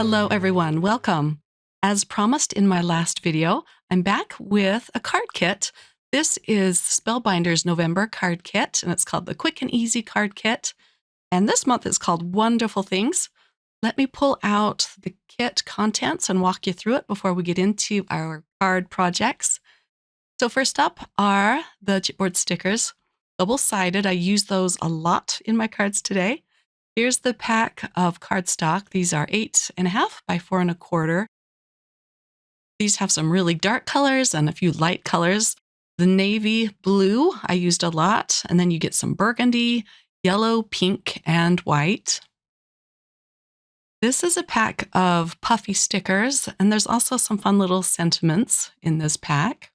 Hello everyone, welcome. As promised in my last video, I'm back with a card kit. This is Spellbinders November card kit, and it's called the Quick and Easy card kit. And this month is called Wonderful Things. Let me pull out the kit contents and walk you through it before we get into our card projects. So first up are the chipboard stickers, double-sided. I use those a lot in my cards today. Here's the pack of cardstock. These are 8.5 by 4.25. These have some really dark colors and a few light colors. The navy blue I used a lot, and then you get some burgundy, yellow, pink, and white. This is a pack of puffy stickers, and there's also some fun little sentiments in this pack.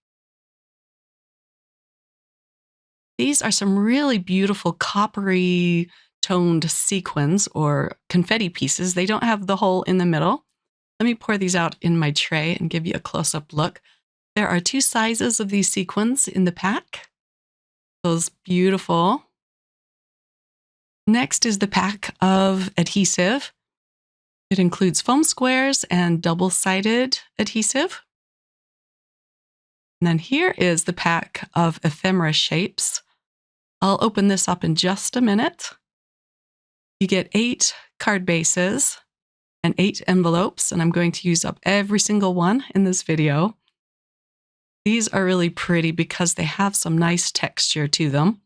These are some really beautiful coppery toned sequins or confetti pieces. They don't have the hole in the middle. Let me pour these out in my tray and give you a close-up look. There are 2 sizes of these sequins in the pack. Those beautiful. Next is the pack of adhesive. It includes foam squares and double-sided adhesive. And then here is the pack of ephemera shapes. I'll open this up in just a minute. You get 8 card bases and 8 envelopes, and I'm going to use up every single one in this video. These are really pretty because they have some nice texture to them.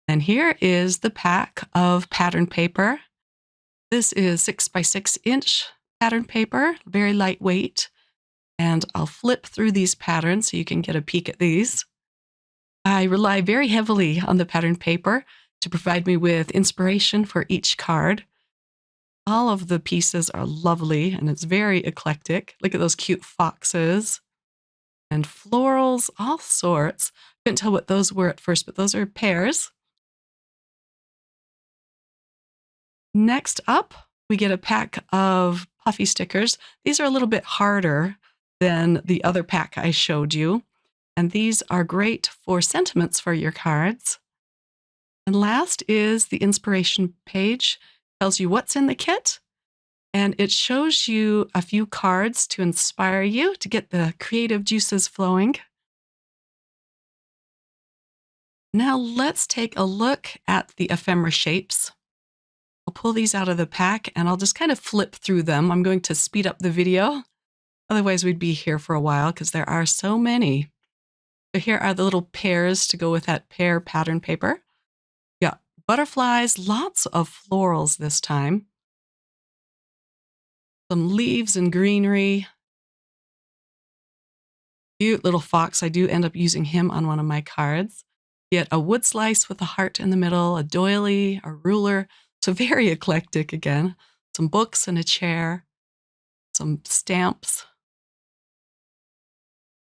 And here is the pack of pattern paper. This is 6 by 6 inch pattern paper, very lightweight. And I'll flip through these patterns so you can get a peek at these. I rely very heavily on the pattern paper to provide me with inspiration for each card. All of the pieces are lovely and it's very eclectic. Look at those cute foxes and florals, all sorts. Couldn't tell what those were at first, but those are pears. Next up, we get a pack of puffy stickers. These are a little bit harder than the other pack I showed you. And these are great for sentiments for your cards. And last is the inspiration page. Tells you what's in the kit, and it shows you a few cards to inspire you to get the creative juices flowing. Now let's take a look at the ephemera shapes. I'll pull these out of the pack and I'll just kind of flip through them. I'm going to speed up the video. Otherwise we'd be here for a while because there are so many. So here are the little pears to go with that pear pattern paper. Yeah, butterflies, lots of florals this time. Some leaves and greenery. Cute little fox. I do end up using him on one of my cards. Get a wood slice with a heart in the middle, a doily, a ruler. So very eclectic again. Some books and a chair. Some stamps.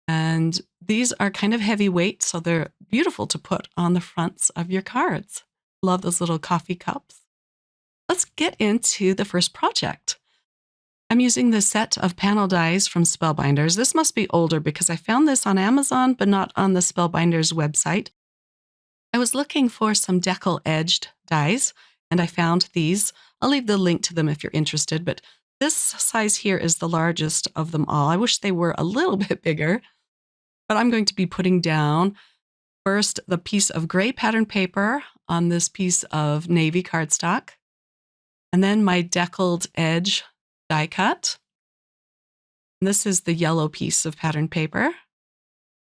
And these are kind of heavyweight, so they're beautiful to put on the fronts of your cards. Love those little coffee cups. Let's get into the first project. I'm using this set of panel dies from Spellbinders. This must be older because I found this on Amazon, but not on the Spellbinders website. I was looking for some decal-edged dies, and I found these. I'll leave the link to them if you're interested, but this size here is the largest of them all. I wish they were a little bit bigger, but I'm going to be putting down first the piece of gray pattern paper on this piece of navy cardstock, and then my deckled edge die cut. And this is the yellow piece of pattern paper.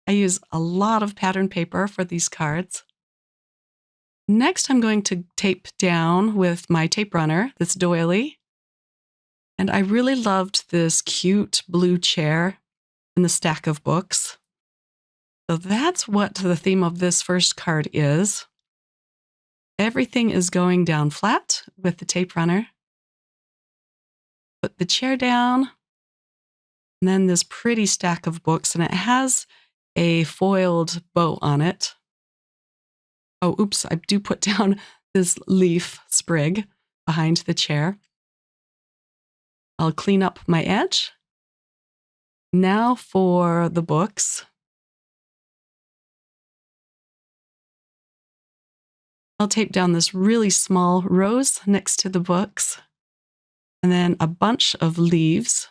I use a lot of pattern paper for these cards. Next, I'm going to tape down with my tape runner, this doily. And I really loved this cute blue chair and the stack of books. So that's what the theme of this first card is. Everything is going down flat with the tape runner. Put the chair down, and then this pretty stack of books, and it has a foiled bow on it. Oh, oops, I do put down this leaf sprig behind the chair. I'll clean up my edge. Now for the books. I'll tape down this really small rose next to the books. and then a bunch of leaves.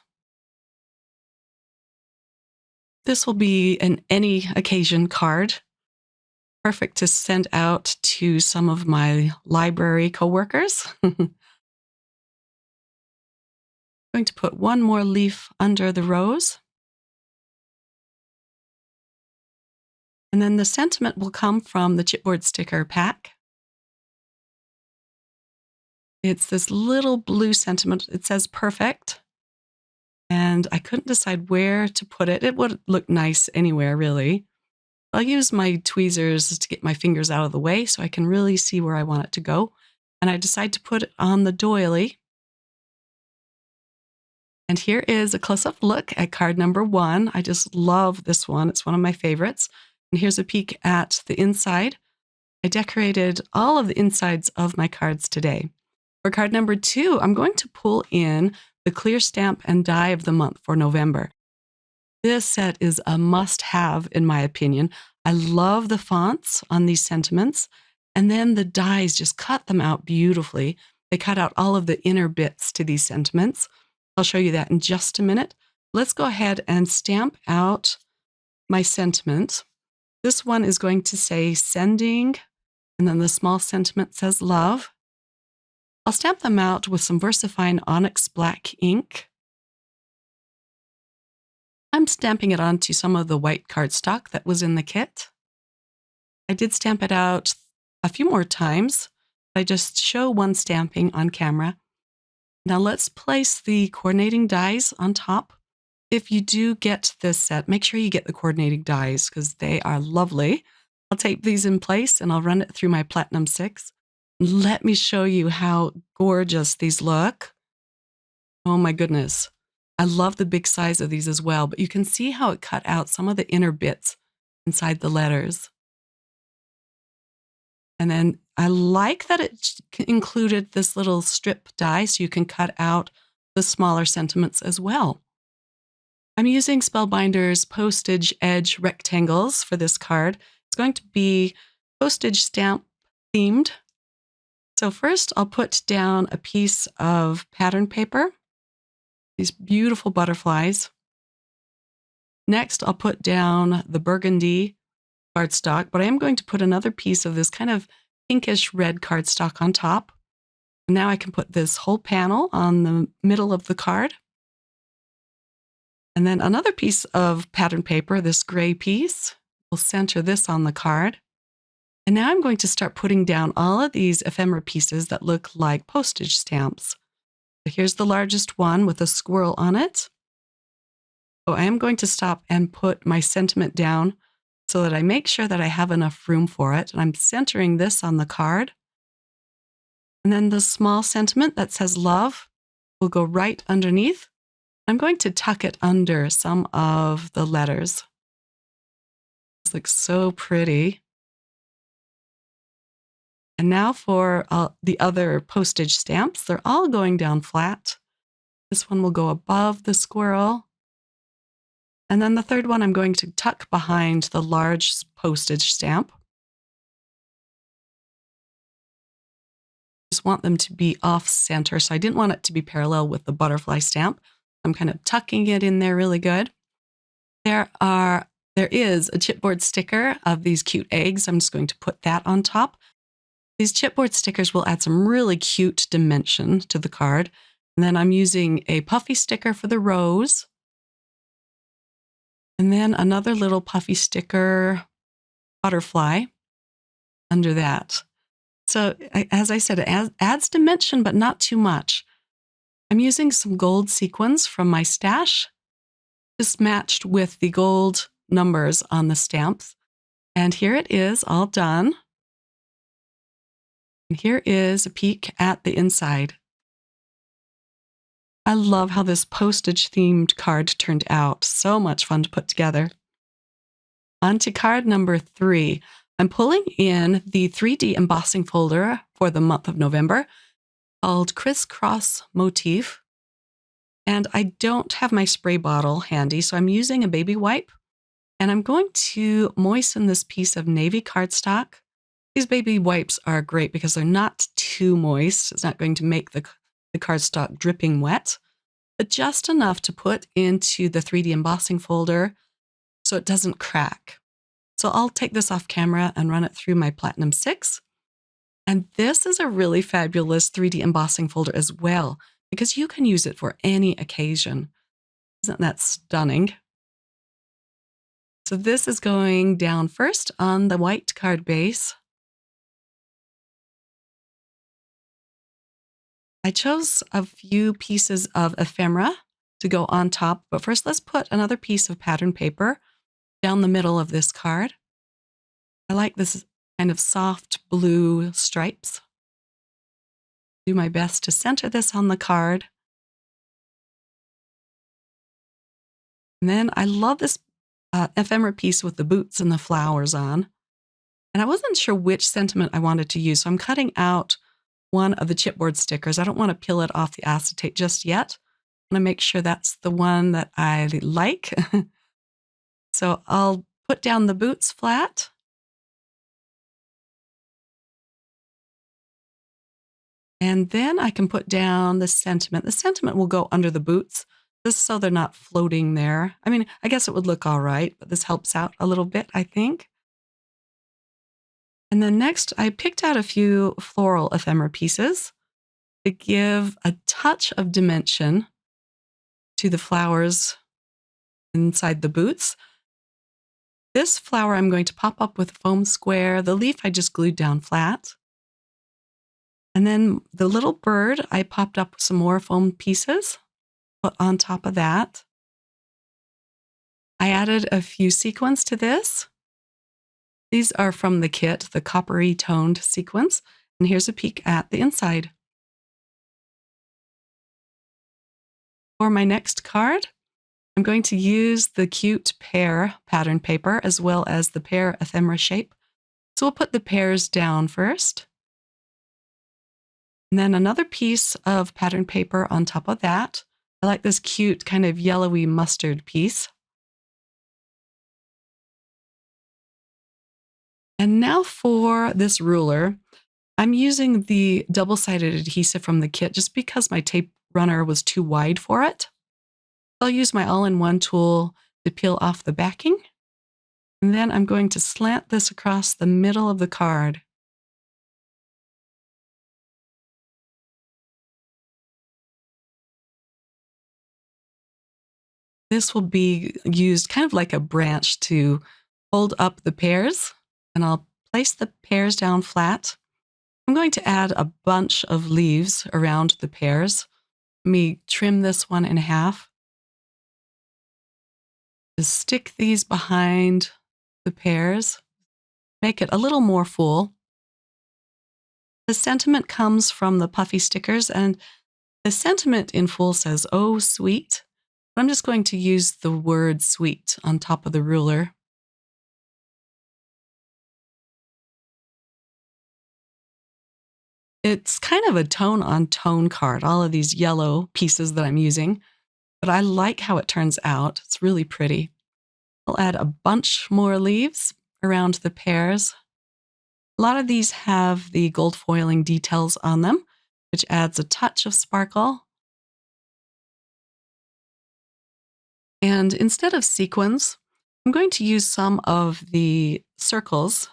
This will be an any occasion card, perfect to send out to some of my library coworkers. Going to put one more leaf under the rose. And then the sentiment will come from the chipboard sticker pack. It's this little blue sentiment. It says perfect. And I couldn't decide where to put it. It would look nice anywhere, really. I'll use my tweezers to get my fingers out of the way so I can really see where I want it to go. And I decide to put it on the doily. And here is a close-up look at card number 1. I just love this one. It's one of my favorites. And here's a peek at the inside. I decorated all of the insides of my cards today. For card number 2, I'm going to pull in the clear stamp and die of the month for November. This set is a must-have, in my opinion. I love the fonts on these sentiments, and then the dies just cut them out beautifully. They cut out all of the inner bits to these sentiments. I'll show you that in just a minute. Let's go ahead and stamp out my sentiment. This one is going to say sending, and then the small sentiment says love. I'll stamp them out with some VersaFine Onyx Black ink. I'm stamping it onto some of the white cardstock that was in the kit. I did stamp it out a few more times. I just show one stamping on camera. Now let's place the coordinating dies on top. If you do get this set, make sure you get the coordinating dies because they are lovely. I'll tape these in place and I'll run it through my Platinum 6. Let me show you how gorgeous these look. Oh my goodness. I love the big size of these as well, but you can see how it cut out some of the inner bits inside the letters. And then I like that it included this little strip die so you can cut out the smaller sentiments as well. I'm using Spellbinders postage edge rectangles for this card. It's going to be postage stamp themed. So first I'll put down a piece of pattern paper, these beautiful butterflies. Next I'll put down the burgundy cardstock, but I am going to put another piece of this kind of pinkish red cardstock on top. Now I can put this whole panel on the middle of the card. And then another piece of pattern paper, this gray piece, we'll center this on the card. And now I'm going to start putting down all of these ephemera pieces that look like postage stamps. So here's the largest one with a squirrel on it. So I am going to stop and put my sentiment down so that I make sure that I have enough room for it. And I'm centering this on the card. And then the small sentiment that says love will go right underneath. I'm going to tuck it under some of the letters. This looks so pretty. And now for the other postage stamps. They're all going down flat. This one will go above the squirrel. And then the third one I'm going to tuck behind the large postage stamp. Just want them to be off center, so I didn't want it to be parallel with the butterfly stamp. I'm kind of tucking it in there really good. There is a chipboard sticker of these cute eggs. I'm just going to put that on top. These chipboard stickers will add some really cute dimension to the card. And then I'm using a puffy sticker for the rose. And then another little puffy sticker butterfly under that. So as I said, it adds dimension, but not too much. I'm using some gold sequins from my stash, just matched with the gold numbers on the stamps. And here it is, all done. And here is a peek at the inside. I love how this postage-themed card turned out. So much fun to put together. On to card number 3. I'm pulling in the 3D embossing folder for the month of November called Crisscross Motif. And I don't have my spray bottle handy, so I'm using a baby wipe. And I'm going to moisten this piece of navy cardstock. These baby wipes are great because they're not too moist. It's not going to make the the cardstock dripping wet, but just enough to put into the 3D embossing folder so it doesn't crack. So I'll take this off camera and run it through my Platinum 6. And this is a really fabulous 3D embossing folder as well, because you can use it for any occasion. Isn't that stunning? So this is going down first on the white card base. I chose a few pieces of ephemera to go on top, but first let's put another piece of pattern paper down the middle of this card. I like this kind of soft blue stripes. Do my best to center this on the card. And then I love this ephemera piece with the boots and the flowers on. And I wasn't sure which sentiment I wanted to use, so I'm cutting out one of the chipboard stickers. I don't want to peel it off the acetate just yet. I want to make sure that's the one that I like. So I'll put down the boots flat. And then I can put down the sentiment. The sentiment will go under the boots, just so they're not floating there. I mean, I guess it would look all right, but this helps out a little bit, I think. And then next, I picked out a few floral ephemera pieces to give a touch of dimension to the flowers inside the boots. This flower I'm going to pop up with a foam square. The leaf I just glued down flat. And then the little bird, I popped up with some more foam pieces, put on top of that. I added a few sequins to this. These are from the kit, the coppery toned sequins. And here's a peek at the inside. For my next card, I'm going to use the cute pear pattern paper as well as the pear ephemera shape. So we'll put the pears down first. And then another piece of pattern paper on top of that. I like this cute kind of yellowy mustard piece. And now for this ruler, I'm using the double-sided adhesive from the kit just because my tape runner was too wide for it. I'll use my all-in-one tool to peel off the backing. And then I'm going to slant this across the middle of the card. This will be used kind of like a branch to hold up the pears, and I'll place the pears down flat. I'm going to add a bunch of leaves around the pears. Let me trim this one in half. Just stick these behind the pears, make it a little more full. The sentiment comes from the puffy stickers, and the sentiment in full says, "Oh, sweet." I'm just going to use the word sweet on top of the ruler. It's kind of a tone-on-tone card, all of these yellow pieces that I'm using, but I like how it turns out. It's really pretty. I'll add a bunch more leaves around the pears. A lot of these have the gold foiling details on them, which adds a touch of sparkle. And instead of sequins, I'm going to use some of the circles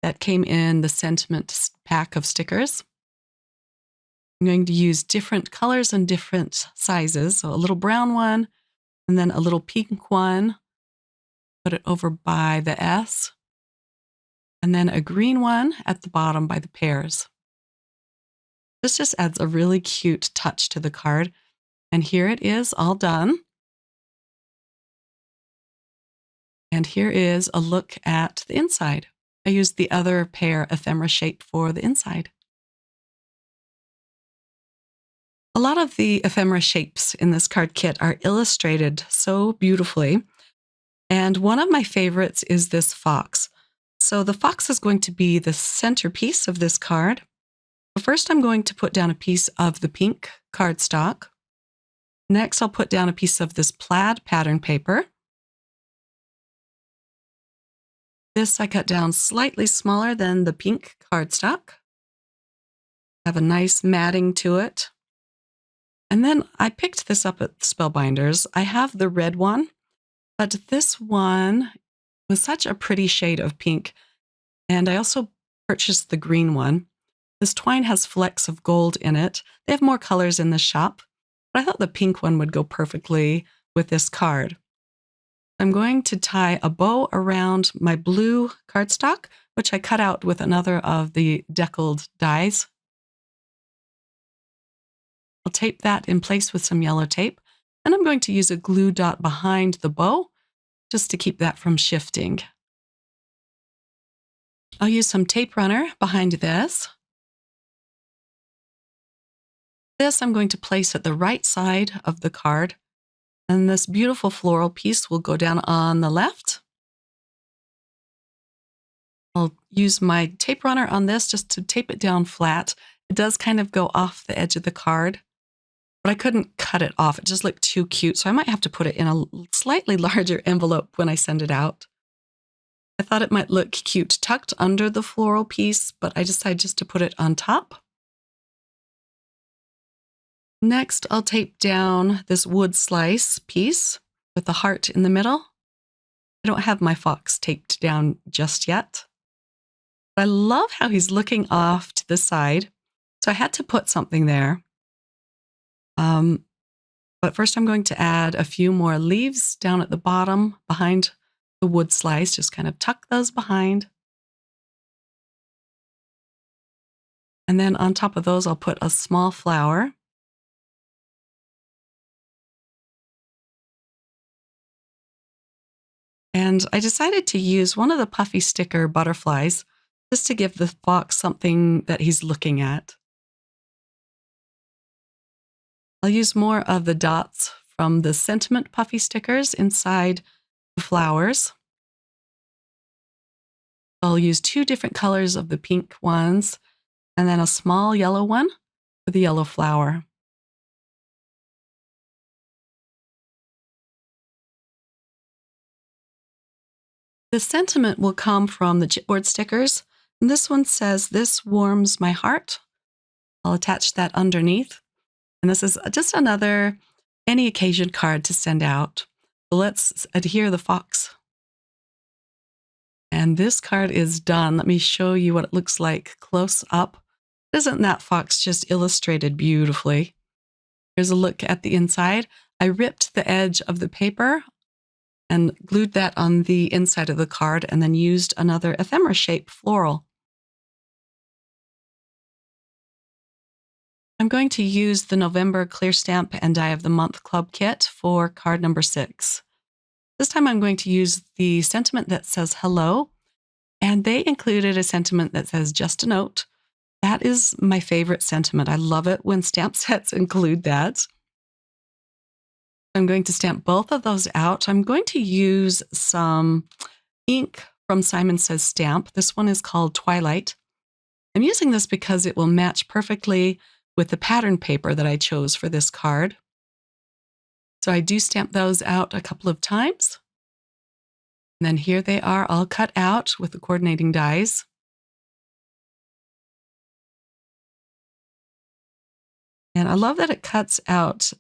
that came in the sentiment pack of stickers. I'm going to use different colors and different sizes. So a little brown one, and then a little pink one. Put it over by the S. And then a green one at the bottom by the pears. This just adds a really cute touch to the card. And here it is all done. And here is a look at the inside. I used the other pear ephemera shape for the inside. A lot of the ephemera shapes in this card kit are illustrated so beautifully. And one of my favorites is this fox. So the fox is going to be the centerpiece of this card. First, I'm going to put down a piece of the pink cardstock. Next, I'll put down a piece of this plaid pattern paper. This I cut down slightly smaller than the pink cardstock. Have a nice matting to it. And then I picked this up at Spellbinders. I have the red one, but this one was such a pretty shade of pink. And I also purchased the green one. This twine has flecks of gold in it. They have more colors in the shop, but I thought the pink one would go perfectly with this card. I'm going to tie a bow around my blue cardstock, which I cut out with another of the deckled dies. I'll tape that in place with some yellow tape, and I'm going to use a glue dot behind the bow just to keep that from shifting. I'll use some tape runner behind this. This I'm going to place at the right side of the card, and this beautiful floral piece will go down on the left. I'll use my tape runner on this just to tape it down flat. It does kind of go off the edge of the card, but I couldn't cut it off. It just looked too cute, so I might have to put it in a slightly larger envelope when I send it out. I thought it might look cute tucked under the floral piece, but I decided just to put it on top. Next, I'll tape down this wood slice piece with the heart in the middle. I don't have my fox taped down just yet. But I love how he's looking off to the side, so I had to put something there. But first I'm going to add a few more leaves down at the bottom behind the wood slice, just kind of tuck those behind. And then on top of those, I'll put a small flower. And I decided to use one of the puffy sticker butterflies just to give the fox something that he's looking at. I'll use more of the dots from the sentiment puffy stickers inside the flowers. I'll use 2 different colors of the pink ones and then a small yellow one for the yellow flower. The sentiment will come from the chipboard stickers, and this one says, "This warms my heart." I'll attach that underneath. And this is just another any occasion card to send out. So let's adhere the fox. And this card is done. Let me show you what it looks like close up. Isn't that fox just illustrated beautifully? Here's a look at the inside. I ripped the edge of the paper and glued that on the inside of the card and then used another ephemera shape floral. I'm going to use the November Clear Stamp and Die of the Month Club kit for card number 6. This time I'm going to use the sentiment that says hello, and they included a sentiment that says just a note. That is my favorite sentiment. I love it when stamp sets include that. I'm going to stamp both of those out. I'm going to use some ink from Simon Says Stamp. This one is called Twilight. I'm using this because it will match perfectly with the pattern paper that I chose for this card. So I do stamp those out a couple of times. And then here they are all cut out with the coordinating dies. And I love that it cuts out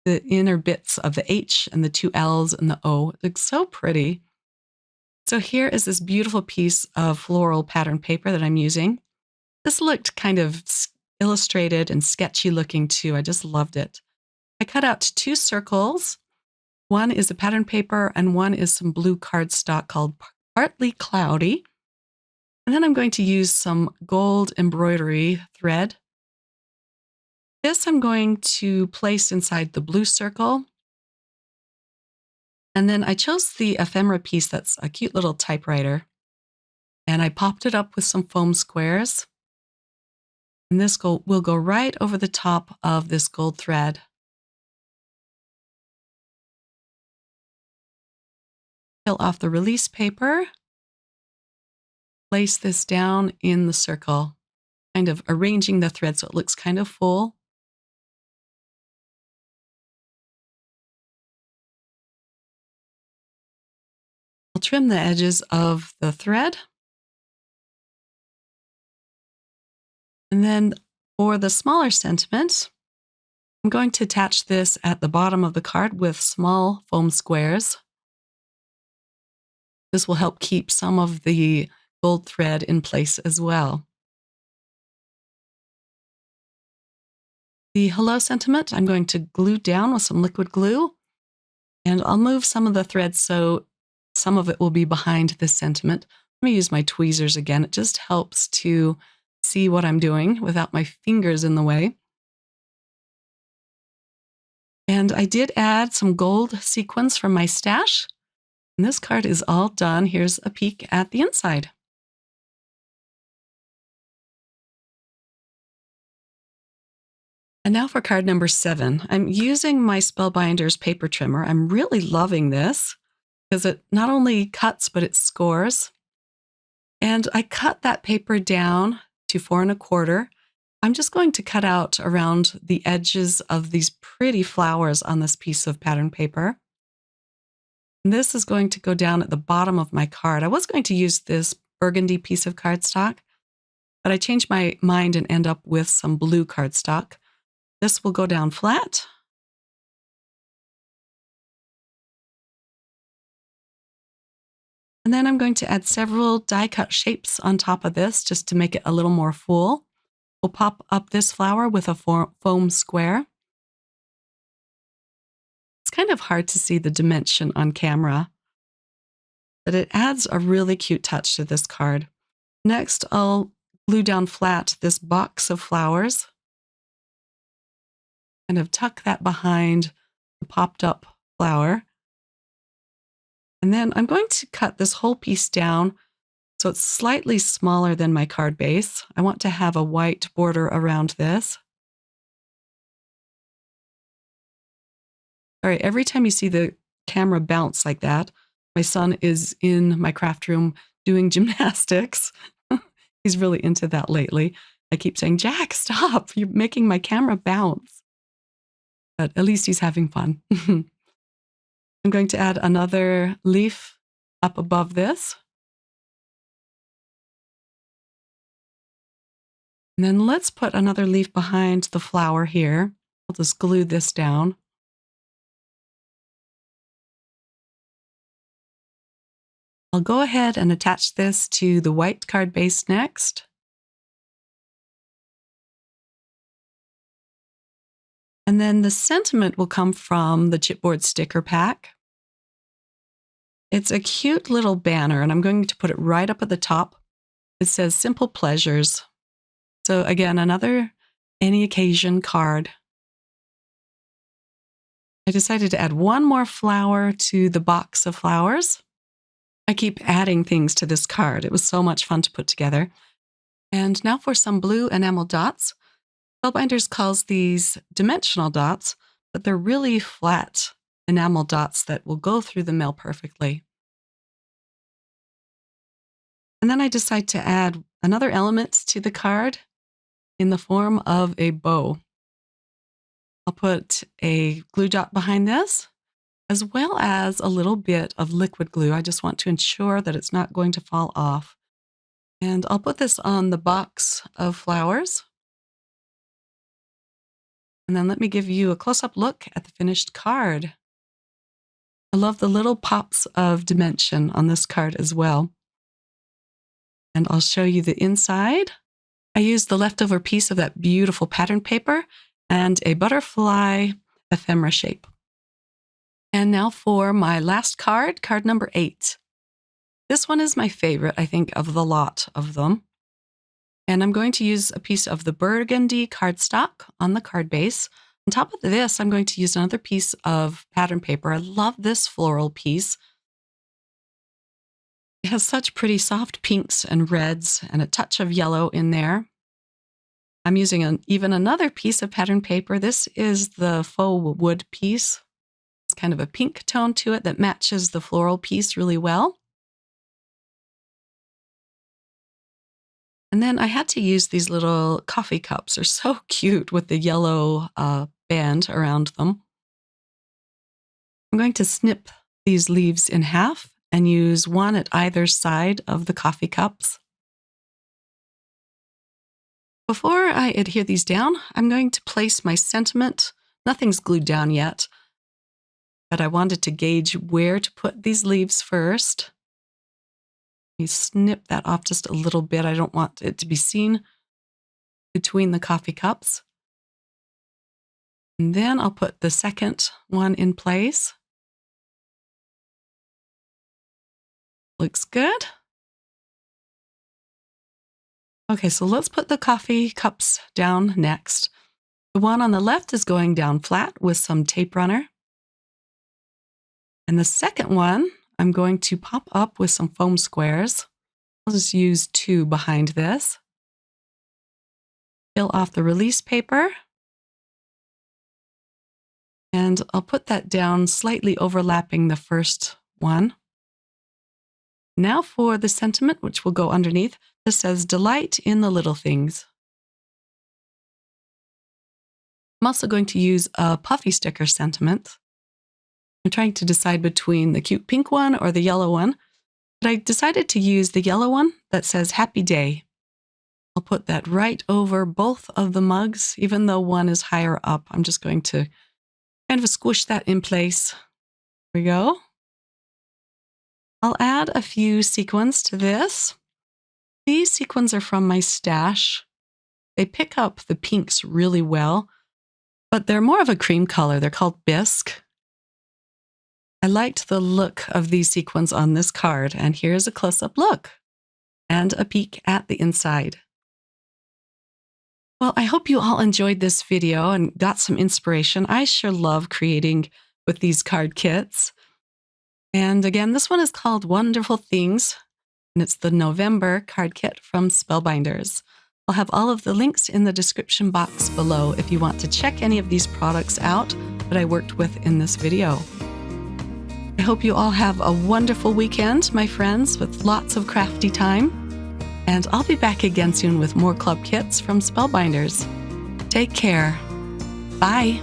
the inner bits of the H and the 2 L's and the O. It looks so pretty. So here is this beautiful piece of floral pattern paper that I'm using. This looked kind of illustrated and sketchy looking too. I just loved it. I cut out 2 circles. One is a pattern paper and one is some blue cardstock called Partly Cloudy. And then I'm going to use some gold embroidery thread. This I'm going to place inside the blue circle. And then I chose the ephemera piece that's a cute little typewriter. And I popped it up with some foam squares. And this will go right over the top of this gold thread. Peel off the release paper. Place this down in the circle, kind of arranging the thread so it looks kind of full. I'll trim the edges of the thread. And then for the smaller sentiment, I'm going to attach this at the bottom of the card with small foam squares. This will help keep some of the gold thread in place as well. The hello sentiment, I'm going to glue down with some liquid glue, and I'll move some of the threads so some of it will be behind this sentiment. Let me use my tweezers again. It just helps to see what I'm doing without my fingers in the way. And I did add some gold sequins from my stash. And this card is all done. Here's a peek at the inside. And now for card number 7. I'm using my Spellbinders paper trimmer. I'm really loving this because it not only cuts, but it scores. And I cut that paper down to 4 1/4. I'm just going to cut out around the edges of these pretty flowers on this piece of pattern paper. And this is going to go down at the bottom of my card. I was going to use this burgundy piece of cardstock, but I changed my mind and end up with some blue cardstock. This will go down flat. And then I'm going to add several die cut shapes on top of this just to make it a little more full. We'll pop up this flower with a foam square. It's kind of hard to see the dimension on camera, but it adds a really cute touch to this card. Next, I'll glue down flat this box of flowers. Kind of tuck that behind the popped up flower. And then I'm going to cut this whole piece down so it's slightly smaller than my card base. I want to have a white border around this. All right, every time you see the camera bounce like that, my son is in my craft room doing gymnastics. He's really into that lately. I keep saying, Jack, stop, you're making my camera bounce. But at least he's having fun. I'm going to add another leaf up above this. And then let's put another leaf behind the flower here. I'll just glue this down. I'll go ahead and attach this to the white card base next. And then the sentiment will come from the chipboard sticker pack. It's a cute little banner, and I'm going to put it right up at the top. It says Simple Pleasures. So again, another any occasion card. I decided to add one more flower to the box of flowers. I keep adding things to this card. It was so much fun to put together. And now for some blue enamel dots. Spellbinders calls these dimensional dots, but they're really flat enamel dots that will go through the mail perfectly. And then I decide to add another element to the card in the form of a bow. I'll put a glue dot behind this, as well as a little bit of liquid glue. I just want to ensure that it's not going to fall off. And I'll put this on the box of flowers. And then let me give you a close-up look at the finished card. I love the little pops of dimension on this card as well. And I'll show you the inside. I used the leftover piece of that beautiful pattern paper and a butterfly ephemera shape. And now for my last card, card number 8. This one is my favorite, I think, of the lot of them. And I'm going to use a piece of the burgundy cardstock on the card base. On top of this, I'm going to use another piece of pattern paper. I love this floral piece. It has such pretty soft pinks and reds and a touch of yellow in there. I'm using even another piece of pattern paper. This is the faux wood piece. It's kind of a pink tone to it that matches the floral piece really well. And then I had to use these little coffee cups. They're so cute with the yellow band around them. I'm going to snip these leaves in half and use one at either side of the coffee cups. Before I adhere these down, I'm going to place my sentiment Nothing's glued down yet, but I wanted to gauge where to put these leaves first. You snip that off just a little bit. I don't want it to be seen between the coffee cups. And then I'll put the second one in place. Looks good. Okay, so let's put the coffee cups down next. The one on the left is going down flat with some tape runner. And the second one, I'm going to pop up with some foam squares. I'll just use 2 behind this. Peel off the release paper. And I'll put that down slightly overlapping the first one. Now for the sentiment, which will go underneath. This says, "Delight in the little things." I'm also going to use a puffy sticker sentiment. I'm trying to decide between the cute pink one or the yellow one, but I decided to use the yellow one that says "Happy Day." I'll put that right over both of the mugs, even though one is higher up. I'm just going to kind of squish that in place. There we go. I'll add a few sequins to this. These sequins are from my stash. They pick up the pinks really well, but they're more of a cream color. They're called bisque. I liked the look of these sequins on this card, and here's a close-up look and a peek at the inside. Well, I hope you all enjoyed this video and got some inspiration. I sure love creating with these card kits. And again, this one is called Wonderful Things, and it's the November card kit from Spellbinders. I'll have all of the links in the description box below if you want to check any of these products out that I worked with in this video. I hope you all have a wonderful weekend, my friends, with lots of crafty time. And I'll be back again soon with more club kits from Spellbinders. Take care. Bye.